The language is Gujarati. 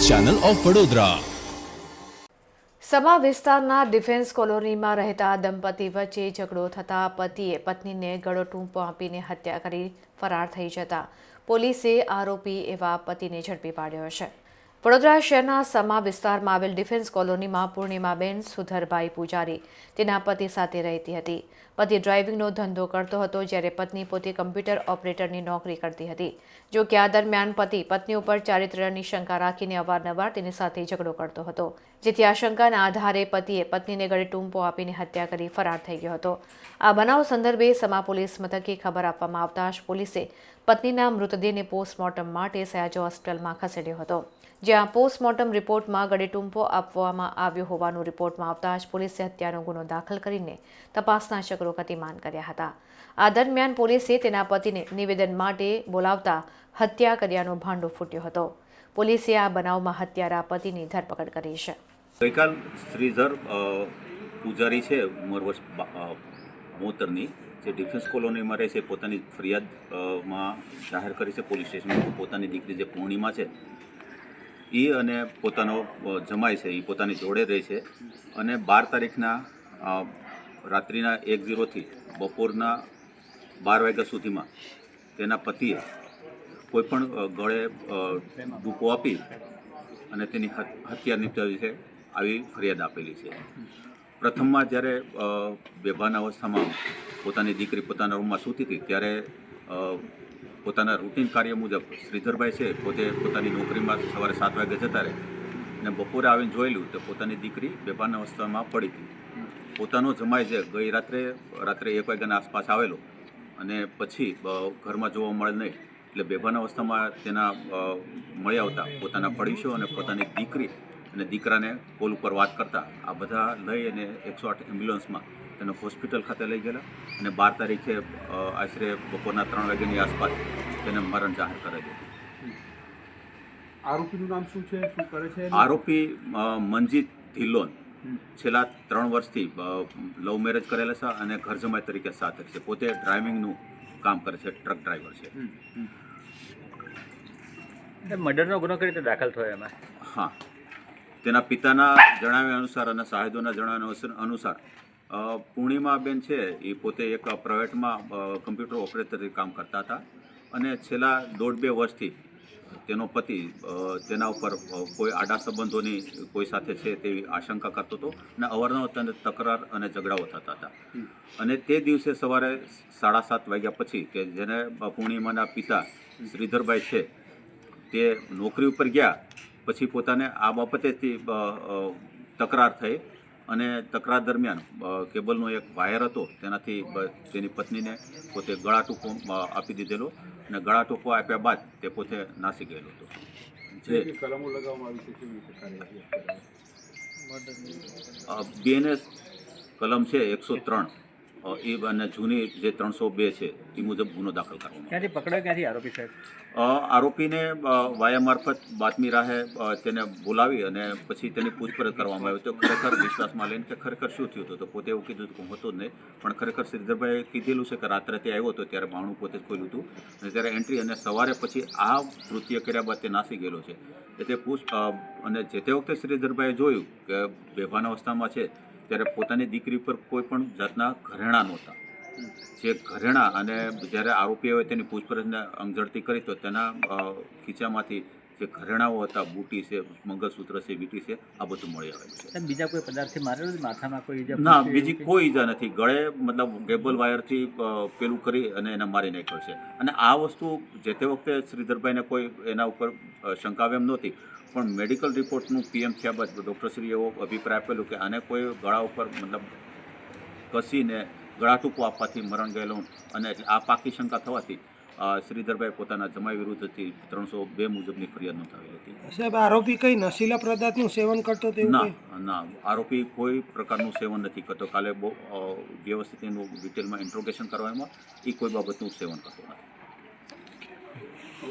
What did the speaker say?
Channel of Vadodara. સમા વિસ્તારના ડિફેન્સ કોલોનીમાં રહેતા દંપતી વચ્ચે ઝઘડો થતાં પતિએ પત્નીને ગળો ટૂંપો આપીને હત્યા કરી ફરાર થઈ જતા પોલીસે આરોપી એવા પતિને ઝડપી પાડ્યો છે। વડોદરા શહેરના સમા વિસ્તારમાં આવેલ ડિફેન્સ કોલોનીમાં પૂર્ણિમાબેન સુધરભાઈ પૂજારી તેના પતિ સાથે રહેતી હતી। પતિ ડ્રાઇવિંગનો ધંધો કરતો હતો, જ્યારે પત્ની પોતે કમ્પ્યુટર ઓપરેટરની નોકરી કરતી હતી। જો કે આ દરમિયાન પતિ પત્ની ઉપર ચારિત્ર્યની શંકા રાખીને અવારનવાર તેની સાથે ઝઘડો કરતો હતો, જેથી આ શંકાના આધારે પતિએ પત્નીને ગળે ટૂંપો આપીને હત્યા કરી ફરાર થઈ ગયો હતો। આ બનાવ સંદર્ભે સમા પોલીસ મથકે ખબર આપવામાં આવતા જ પોલીસે પત્નીના મૃતદેહને પોસ્ટમોર્ટમ માટે સયાજી હોસ્પિટલમાં ખસેડ્યો હતો, જ્યાં પોસ્ટમોર્ટમ રિપોર્ટમાં ગળે ટૂંપો આપવામાં આવ્યો હોવાનું રિપોર્ટમાં આવતા જ પોલીસે હત્યાનો ગુનો દાખલ કરીને તપાસના ચક્રો ગતિમાન કર્યા હતા। આ દરમિયાન પોલીસે તેના પતિને નિવેદન માટે બોલાવતા હત્યા કર્યાનો ભાંડો ફૂટ્યો હતો। પોલીસે આ બનાવમાં હત્યારા પતિની ધરપકડ કરી છે। ગઈકાલ શ્રીધર પૂજારી છે, ઉંમર વર્ષ 72ની, જે ડિફેન્સ કોલોનીમાં રહે છે, પોતાની ફરિયાદમાં જાહેર કરી છે પોલીસ સ્ટેશનમાં। પોતાની દીકરી જે પૂર્ણિમા છે એ અને પોતાનો જમાઈ છે એ પોતાની જોડે રહે છે, અને 12 તારીખના રાત્રિના 1:00થી બપોરના 12 વાગ્યા સુધીમાં તેના પતિએ કોઈપણ ગળે ડૂપો આપી અને તેની હત્યા નિપજાવી છે આવી ફરિયાદ આપેલી છે। પ્રથમમાં જ્યારે બેભાન અવસ્થામાં પોતાની દીકરી પોતાના રૂમમાં સૂતી હતી ત્યારે પોતાના રૂટીન કાર્ય મુજબ શ્રીધરભાઈ છે પોતે પોતાની નોકરીમાં સવારે 7 વાગે જતા રહે, અને બપોરે આવીને જોયેલું તો પોતાની દીકરી બેભાન અવસ્થામાં પડી હતી। પોતાનો જમાઈ છે ગઈ રાત્રે 1 વાગ્યાના આસપાસ આવેલો, અને પછી ઘરમાં જોવા મળે નહીં, એટલે બેભાન અવસ્થામાં તેના મળી આવતા પોતાના પડોશીઓ અને પોતાની દીકરી અને દીકરાને કોલ ઉપર વાત કરતા આ બધા લઈ અને 108 એમ્બ્યુલન્સમાં તેને હોસ્પિટલ ખાતે લઈ ગયેલા, અને 12 તારીખે આશરે બપોરના 3 વાગ્યાની આસપાસ તેને મરણ જાહેર કરેલું હતું। આરોપીનું નામ શું છે, શું કરે છે? આરોપી મંજીત ધિલ્લોન છેલ્લા 3 વર્ષથી લવ મેરેજ કરેલા છે અને ઘર જમાઈ તરીકે સાથે છે। પોતે ડ્રાઇવિંગનું કામ કરે છે, ટ્રક ડ્રાઈવર છે। મર્ડરનો ગુનો કઈ રીતે દાખલ થયો એમાં? હા, તેના પિતાના જણાવ્યા અનુસાર અને સાહેદોના જણાવ્યા અનુસાર પૂર્ણિમાબેન છે એ પોતે એક પ્રાઇવેટમાં કમ્પ્યુટર ઓપરેટરથી કામ કરતા હતા, અને છેલ્લા 1.5-2 વર્ષથી તેનો પતિ તેના ઉપર કોઈ આડા સંબંધોની કોઈ સાથે છે તેવી આશંકા કરતો હતો, અને અવારનવાર તેને તકરાર અને ઝઘડાઓ થતા હતા। અને તે દિવસે સવારે 7:30 વાગ્યા પછી કે જેને પૂર્ણિમાના પિતા શ્રીધરભાઈ છે તે નોકરી ઉપર ગયા પછી પોતાને આ બાબતેથી તકરાર થઈ, અને તકરાર દરમિયાન કેબલનો એક વાયર હતો તેનાથી તેની પત્નીને પોતે ગળા ટૂંપો આપી દીધેલો, અને ગળા ટૂંપો આપ્યા બાદ તે પોતે નાસી ગયેલો હતો। જે કલમો લગાવવામાં આવી છે, કેવી રીતે કાર્યવાહી? બીએનએસ કલમ છે 103 એ અને જૂની જે 302 છે એ મુજબ ગુનો દાખલ કરવામાં ક્યાંથી પકડાયો, ક્યાંથી આરોપી સાહેબ? આરોપીને વાયા મારફત બાતમી રાહે તેને બોલાવી અને પછી તેની પૂછપરછ કરવામાં આવી, તો ખરેખર વિશ્વાસમાં લઈને કે ખરેખર શું થયું હતું, તો પોતે એવું કીધું કે હું હતો જ નહીં, પણ ખરેખર શ્રીધરભાઈએ કીધેલું છે કે રાત્રે તે આવ્યો હતો ત્યારે બાણું પોતે જ ખોલ્યું હતું, અને ત્યારે એન્ટ્રી, અને સવારે પછી આ કૃત્ય કર્યા બાદ તે નાસી ગયેલો છે। એટલે અને જે તે વખતે શ્રીધરભાઈએ જોયું કે બેભાન અવસ્થામાં છે ત્યારે પોતાની દીકરી ઉપર કોઈ પણ જાતના ઘરેણાં નહોતા, જે ઘરેણાં, અને જ્યારે આરોપીઓએ તેની પૂછપરછને અંગઝડતી કરી તો તેના ખીચામાંથી જે ઘરેણાઓ હતા, બુટી છે, મંગળસૂત્ર છે, વીંટી છે, આ બધું મળી આવેલું છે। બીજા કોઈ પદાર્થથી મારેલો, માથામાં કોઈ ઈજા? ના, બીજી કોઈ ઈજા નથી। ગળે મતલબ કેબલ વાયરથી પેલું કરી અને એને મારી નાખ્યો છે, અને આ વસ્તુ જે તે વખતે શ્રીધરભાઈને કોઈ એના ઉપર શંકા એમ નહોતી, પણ મેડિકલ રિપોર્ટનું પીએમ થયા બાદ ડૉક્ટરશ્રીએ એવો અભિપ્રાય આપેલો કે આને કોઈ ગળા ઉપર મતલબ કસીને ગળા ટૂંપો આપવાથી મરણ ગયેલું, અને એટલે આ પાકી શંકા થવાથી શ્રીધરભાઈ પોતાના જમાઈ વિરુદ્ધથી 302 મુજબની ફરિયાદ નોંધાવેલી હતી। સાહેબ, આરોપી કઈ નશીલા પદાર્થનું સેવન કરતો તેવું? ના, આરોપી કોઈ પ્રકારનું સેવન નથી કરતો। કાલે બહુ વ્યવસ્થિત એનું ડિટેલમાં ઇન્ટ્રોગેશન કરવામાં એ કોઈ બાબતનું સેવન કરતો નથી।